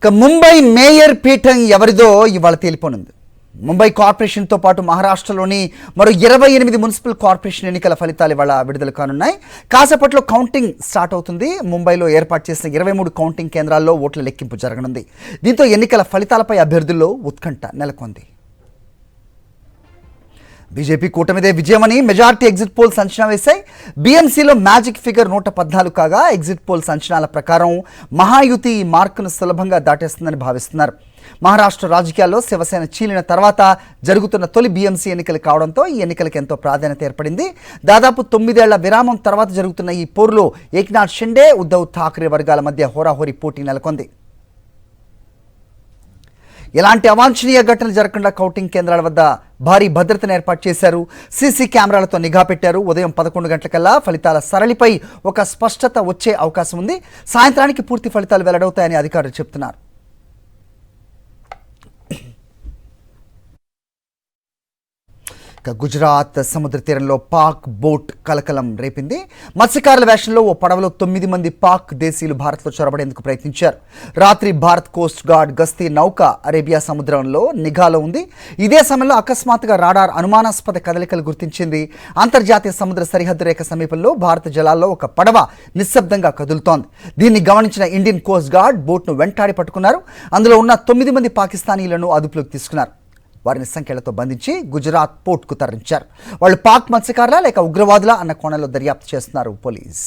ఇక ముంబై మేయర్ పీఠం ఎవరిదో ఇవాళ తేలిపోనుంది. ముంబై కార్పొరేషన్తో పాటు మహారాష్ట్రలోని మరో 28 మున్సిపల్ కార్పొరేషన్ ఎన్నికల ఫలితాలు ఇవాళ విడుదల కానున్నాయి. కాసేపట్లో కౌంటింగ్ స్టార్ట్ అవుతుంది. ముంబైలో ఏర్పాటు చేసిన 23 కౌంటింగ్ కేంద్రాల్లో ఓట్ల లెక్కింపు జరగనుంది. దీంతో ఎన్నికల ఫలితాలపై అభ్యర్థుల్లో ఉత్కంఠ నెలకొంది. బీజేపీ కూటమిదే విజయమని మెజార్టీ ఎగ్జిట్ పోల్స్ అంచనా వేశాయి. బీఎంసీలో మ్యాజిక్ ఫిగర్ 114 కాగా ఎగ్జిట్ పోల్స్ అంచనాల ప్రకారం మహాయుతి ఈ మార్కును సులభంగా దాటేస్తుందని భావిస్తున్నారు. మహారాష్ట్ర రాజకీయాల్లో శివసేన చీలిన తర్వాత జరుగుతున్న తొలి బీఎంసీ ఎన్నికలు కావడంతో ఈ ఎన్నికలకు ఎంతో ప్రాధాన్యత ఏర్పడింది. దాదాపు 9 ఏళ్ల విరామం తర్వాత జరుగుతున్న ఈ పోరులో ఏక్నాథ్ షిండే, ఉద్ధవ్ ఠాక్రే వర్గాల మధ్య హోరాహోరీ పోటీ నెలకొంది. ఎలాంటి అవాంఛనీయ ఘటనలు జరగకుండా కౌంటింగ్ కేంద్రాల వద్ద భారీ భద్రతను ఏర్పాటు చేశారు. సీసీ కెమెరాలతో నిఘా పెట్టారు. ఉదయం 11 గంటలకల్లా ఫలితాల సరళిపై ఒక స్పష్టత వచ్చే అవకాశం ఉంది. సాయంత్రానికి పూర్తి ఫలితాలు వెల్లడవుతాయని అధికారులు చెబుతున్నారు. గుజరాత్ సముద్ర తీరంలో పాక్ బోట్ కలకలం రేపింది. మత్స్యకారుల వేషంలో ఓ పడవలో 9 మంది పాక్ దేశీయులు భారత్లో చొరబడేందుకు ప్రయత్నించారు. రాత్రి భారత్ కోస్ట్ గార్డ్ గస్తీ నౌక అరేబియా సముద్రంలో నిఘాలో ఉంది. ఇదే సమయంలో అకస్మాత్తుగా రాడార్ అనుమానాస్పద కదలికలు గుర్తించింది. అంతర్జాతీయ సముద్ర సరిహద్దు రేఖ సమీపంలో భారత జలాల్లో ఒక పడవ నిశ్శబ్దంగా కదులుతోంది. దీన్ని గమనించిన ఇండియన్ కోస్ట్ గార్డ్ బోట్ను వెంటాడి పట్టుకున్నారు. అందులో ఉన్న 9 మంది పాకిస్తానీలను అదుపులోకి తీసుకున్నారు. వారిని సంఖ్యలతో బంధించి గుజరాత్ పోర్ట్కు తరలించారు. వాళ్ళు పాక్ మత్స్యకారులా లేక ఉగ్రవాదులా అన్న కోణంలో దర్యాప్తు చేస్తున్నారు పోలీస్.